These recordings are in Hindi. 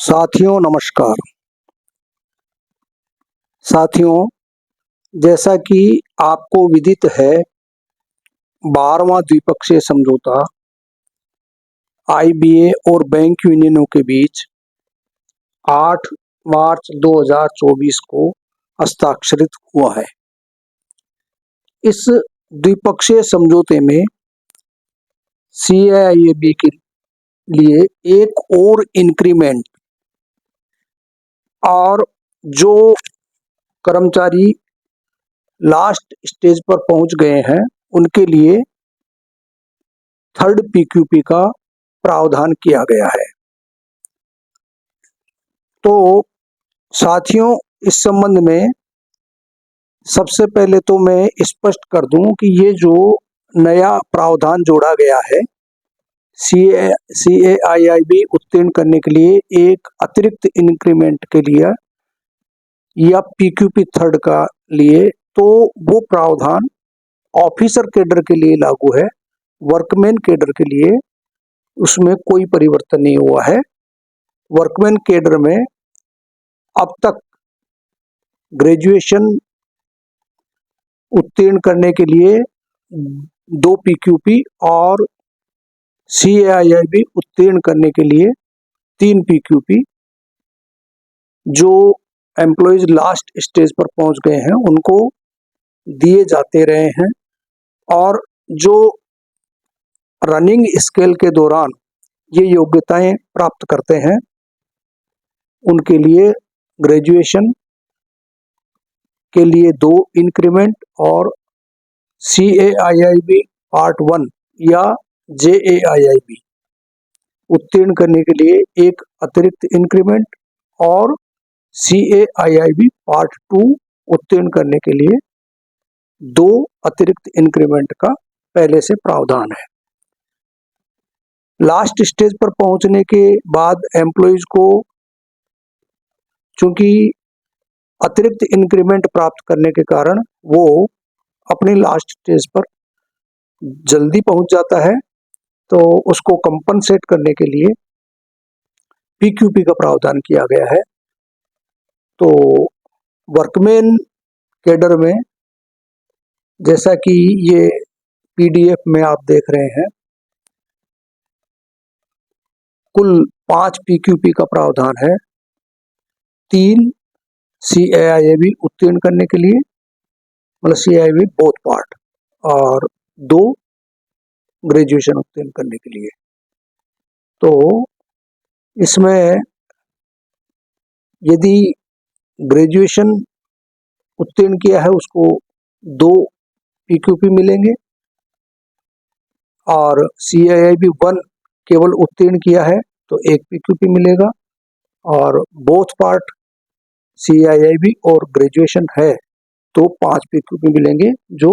साथियों नमस्कार। साथियों, जैसा कि आपको विदित है, 12वां द्विपक्षीय समझौता आईबीए और बैंक यूनियनों के बीच 8 मार्च 2024 को हस्ताक्षरित हुआ है। इस द्विपक्षीय समझौते में सीएआईबी के लिए एक और इंक्रीमेंट और जो कर्मचारी लास्ट स्टेज पर पहुंच गए हैं उनके लिए थर्ड पीक्यूपी का प्रावधान किया गया है। तो साथियों, इस संबंध में सबसे पहले तो मैं स्पष्ट कर दूं कि ये जो नया प्रावधान जोड़ा गया है सीएआईबी उत्तीर्ण करने के लिए एक अतिरिक्त इंक्रीमेंट के लिए या पीक्यूपी थर्ड का लिए, तो वो प्रावधान ऑफिसर कैडर के लिए लागू है। वर्कमैन कैडर के लिए उसमें कोई परिवर्तन नहीं हुआ है। वर्कमैन कैडर में अब तक ग्रेजुएशन उत्तीर्ण करने के लिए 2 पीक्यूपी और सीएआईबी उत्तीर्ण करने के लिए 3 पीक्यूपी जो एम्प्लॉयज लास्ट स्टेज पर पहुंच गए हैं उनको दिए जाते रहे हैं। और जो रनिंग स्केल के दौरान ये योग्यताएं प्राप्त करते हैं उनके लिए ग्रेजुएशन के लिए 2 इंक्रीमेंट और सीएआईबी पार्ट 1 या जेएआईबी उत्तीर्ण करने के लिए एक अतिरिक्त इंक्रीमेंट और सीएआईबी पार्ट 2 उत्तीर्ण करने के लिए 2 अतिरिक्त इंक्रीमेंट का पहले से प्रावधान है। लास्ट स्टेज पर पहुंचने के बाद एम्प्लॉयज को चूंकि अतिरिक्त इंक्रीमेंट प्राप्त करने के कारण वो अपनी लास्ट स्टेज पर जल्दी पहुंच जाता है, तो उसको कंपनसेट करने के लिए पीक्यूपी का प्रावधान किया गया है। तो वर्कमैन कैडर में जैसा कि ये पीडीएफ में आप देख रहे हैं, कुल 5 पीक्यूपी का प्रावधान है। 3 सीएआईबी उत्तीर्ण करने के लिए, मतलब सीएआईबी बोथ पार्ट, और 2 ग्रेजुएशन उत्तीर्ण करने के लिए। तो इसमें यदि ग्रेजुएशन उत्तीर्ण किया है उसको 2 पीक्यूपी मिलेंगे और सीएआईबी 1 केवल उत्तीर्ण किया है तो 1 पीक्यूपी मिलेगा, और बोथ पार्ट सीआईआईबी और ग्रेजुएशन है तो 5 पीक्यूपी मिलेंगे जो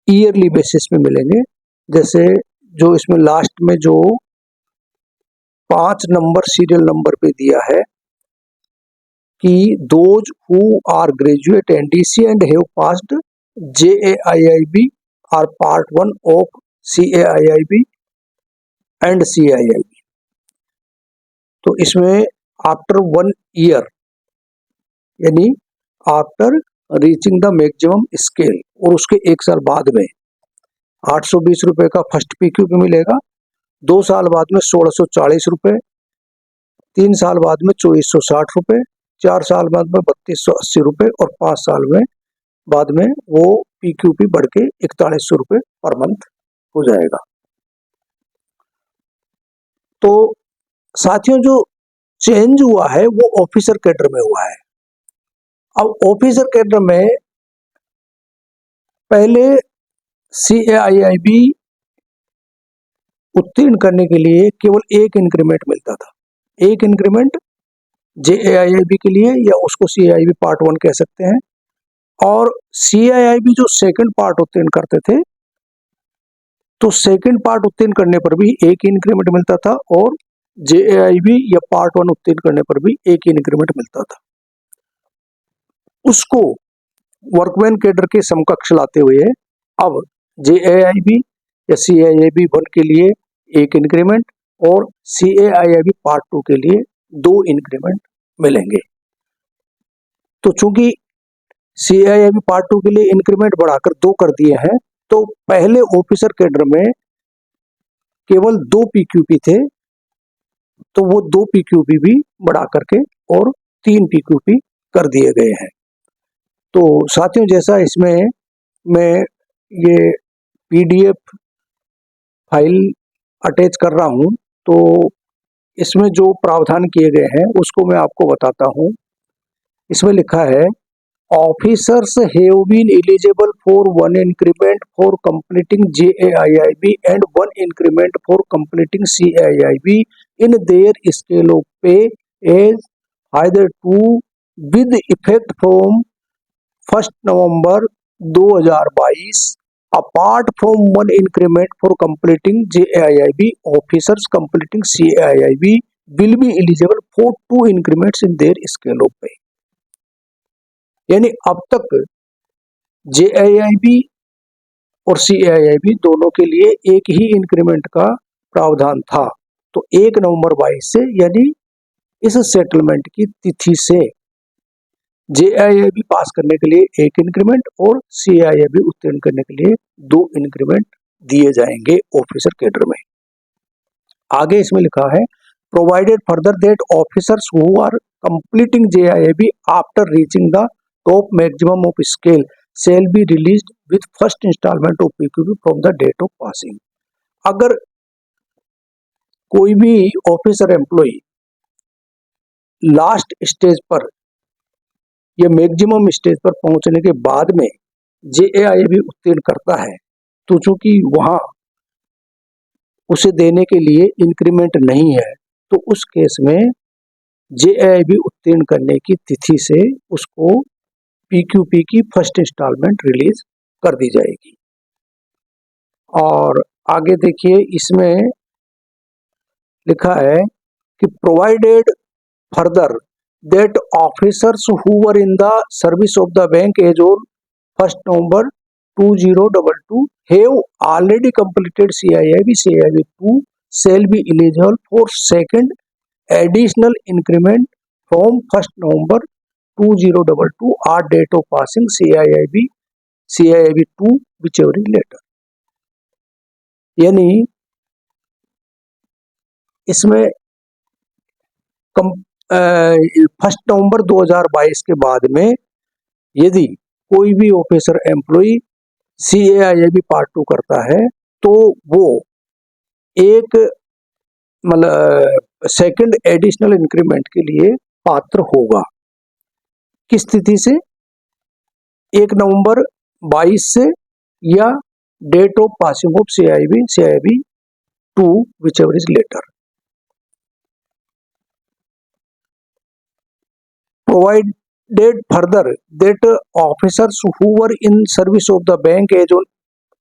ईयरली बेसिस में मिलेंगे। जैसे जो इसमें लास्ट में जो 5 नंबर सीरियल नंबर पे दिया है कि those who are graduate NDC and have passed JAIIB or part 1 of CAIIB and CIIB, तो इसमें आफ्टर 1 ईयर यानी after reaching the maximum scale, और उसके 1 साल बाद में 820 रुपये का फर्स्ट पीक्यूपी मिलेगा, 2 साल बाद में 1640 रुपये, 3 साल बाद में 2460 रुपये, 4 साल बाद में 3280 रुपये और 5 साल में बाद में वो पीक्यूपी बढ़ के 4100 रुपये पर मंथ हो जाएगा। तो साथियों, जो चेंज हुआ है वो ऑफिसर कैडर में हुआ है। अब ऑफिसर कैडर में पहले सीएआईबी उत्तीर्ण करने के लिए केवल 1 इंक्रीमेंट मिलता था। 1 इंक्रीमेंट जेएआईबी के लिए, या उसको सीआईबी पार्ट 1 कह सकते हैं, और सीआईबी जो सेकंड पार्ट उत्तीर्ण करते थे तो सेकंड पार्ट उत्तीर्ण करने पर भी 1 इंक्रीमेंट मिलता था, और जेएआईबी या पार्ट 1 उत्तीर्ण करने पर भी 1 इंक्रीमेंट मिलता था। उसको वर्कमैन कैडर के समकक्ष लाते हुए अब जेएआईबी या सीआईबी 1 के लिए 1 इंक्रीमेंट और CAIIB पार्ट 2 के लिए 2 इंक्रीमेंट मिलेंगे। तो चूंकि CAIIB पार्ट 2 के लिए इंक्रीमेंट बढ़ाकर 2 कर दिए हैं, तो पहले ऑफिसर कैडर में केवल 2 PQP थे, तो वो 2 PQP भी बढ़ा करके और 3 PQP कर दिए गए हैं। तो साथियों, जैसा इसमें मैं ये PDF फाइल अटैच कर रहा हूं, तो इसमें जो प्रावधान किए गए हैं उसको मैं आपको बताता हूं। इसमें लिखा है, officers have been eligible for 1 increment for completing JAIIB and 1 increment for completing CAIIB in their scale of pay as either 2 with effect from 1 November 2022 apart from 1 increment for completing JAIIB. Officers completing CAIIB will be eligible for 2 increments in their scale of pay. यानी अब तक JAIIB और CAIIB दोनों के लिए एक ही इंक्रीमेंट का प्रावधान था। तो 1 नवंबर 22 से, यानी इस सेटलमेंट की तिथि से JAIIB पास करने के लिए 1 इंक्रीमेंट और CAIIB उत्तीर्ण करने के लिए 2 इंक्रीमेंट दिए जाएंगे ऑफिसर कैडर में। आगे इसमें लिखा है, provided further that officers who are completing JAIIB after reaching the top maximum of scale shall be released with first installment of PQP from the date of passing. अगर कोई भी ऑफिसर एम्प्लॉय लास्ट स्टेज पर या मैक्सिमम स्टेज पर पहुंचने के बाद में JAIIB उत्तीर्ण करता है, तो चूंकि वहां उसे देने के लिए इंक्रीमेंट नहीं है, तो उस केस में JAIIB उत्तीर्ण करने की तिथि से उसको PQP की फर्स्ट इंस्टॉलमेंट रिलीज कर दी जाएगी। और आगे देखिए, इसमें लिखा है कि provided further that officers who were in the service of the bank as on 1 November 2022 have already completed CAIIB 2 shall be eligible for second additional increment from 1 November 2022 or date of passing CAIIB 2 whichever is later. यानी इसमें 1 नवंबर 2022 के बाद में यदि कोई भी ऑफिसर एम्प्लॉय CAIIB पार्ट 2 करता है, तो वो एक सेकंड एडिशनल इंक्रीमेंट के लिए पात्र होगा। किस तिथि से? 1 नवंबर 22 से या date of passing of CAIIB 2 whichever is later. Provided further that officers who were in service of the bank as on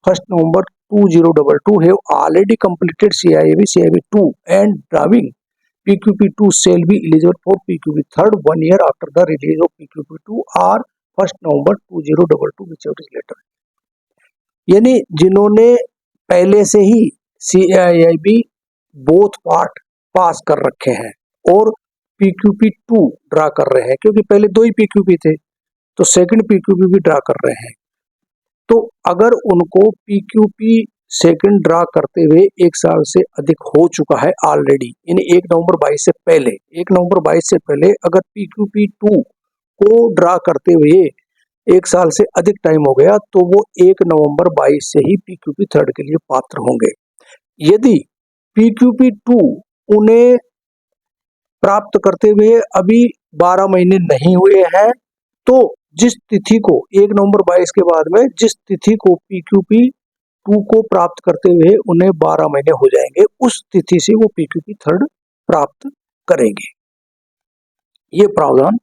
1 November 2022 have already completed CAIIB 2 and drawing PQP 2 shall be eligible for PQP third 1 year after the release of PQP 2 or 1 November 2022 whichever is later. यानी जिन्होंने पहले से ही CAIIB बोथ पार्ट पास कर रखे हैं और PQP 2 ड्रा कर रहे हैं, क्योंकि पहले 2 ही PQP थे, तो सेकंड PQP भी ड्रा कर रहे हैं। तो अगर उनको PQP सेकंड ड्रा करते हुए 1 साल से अधिक हो चुका है ऑलरेडी, यानी 1 नवंबर 22 से पहले, 1 नवंबर 22 से पहले अगर PQP 2 को ड्रा करते हुए 1 साल से अधिक टाइम हो गया, तो वो 1 नवंबर 22 से ही PQP थर्ड के लिए पात्र होंगे। यदि PQP 2 उन्हें प्राप्त करते हुए अभी 12 महीने नहीं हुए हैं, तो जिस तिथि को 1 नवंबर 22 के बाद में जिस तिथि को PQP 2 को प्राप्त करते हुए उन्हें 12 महीने हो जाएंगे, उस तिथि से वो PQP थर्ड प्राप्त करेंगे। ये प्रावधान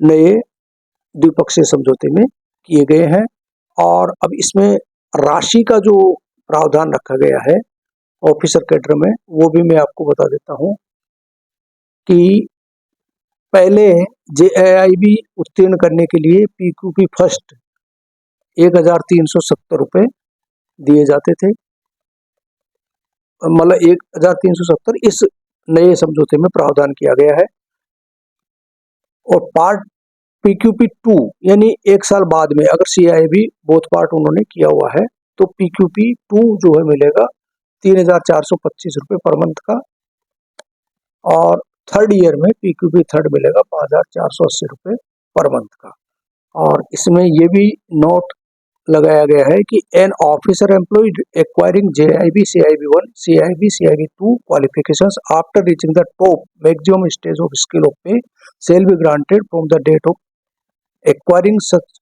नए द्विपक्षीय समझौते में किए गए हैं। और अब इसमें राशि का जो प्रावधान रखा गया है ऑफिसर कैडर में, वो भी मैं आपको बता देता हूं कि पहले JAIIB उत्तीर्ण करने के लिए PQP फर्स्ट 1370 रुपये दिए जाते थे, मतलब 1370 इस नए समझौते में प्रावधान किया गया है। और पार्ट PQP 2 यानी एक साल बाद में अगर CIB बोथ पार्ट उन्होंने किया हुआ है तो PQP 2 जो है मिलेगा 3,425 रुपये पर मंथ का, और थर्ड ईयर में PQP थर्ड मिलेगा 5,480 रुपये पर मंथ का। और इसमें ये भी नोट लगाया गया है कि an officer employed acquiring JIB CIB1 CIB CIB2 qualifications after reaching the top maximum stage of scale of pay shall be granted from the date of acquiring such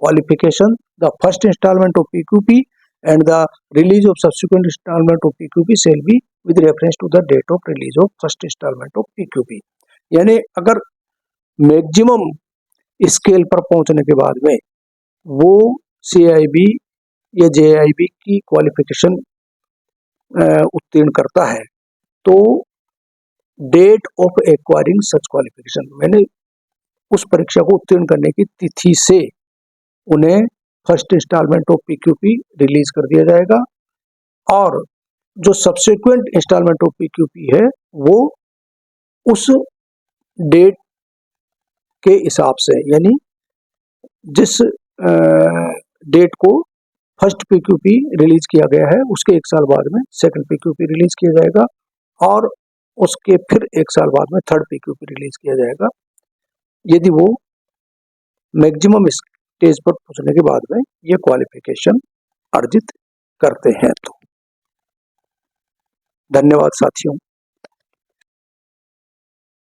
qualification the first installment of PQP and the release of subsequent installment of PQP shall be with reference to the date of release of first installment of PQP। यानी अगर मैक्सिमम स्केल पर पहुंचने के बाद में वो CIB या JIB की क्वालिफिकेशन उत्तीर्ण करता है तो date of acquiring such qualification, मैंने उस परीक्षा को उत्तीर्ण करने की तिथि से उन्हें first instalment of PQP release कर दिया जाएगा, और जो सब्सिक्वेंट इंस्टॉलमेंट ऑफ PQP है वो उस डेट के हिसाब से, यानी जिस डेट को फर्स्ट PQP रिलीज किया गया है उसके एक साल बाद में सेकंड PQP रिलीज किया जाएगा, और उसके फिर एक साल बाद में थर्ड PQP रिलीज किया जाएगा यदि वो मैक्सिमम स्टेज पर पहुंचने के बाद में ये क्वालिफिकेशन अर्जित करते हैं तो। धन्यवाद साथियों।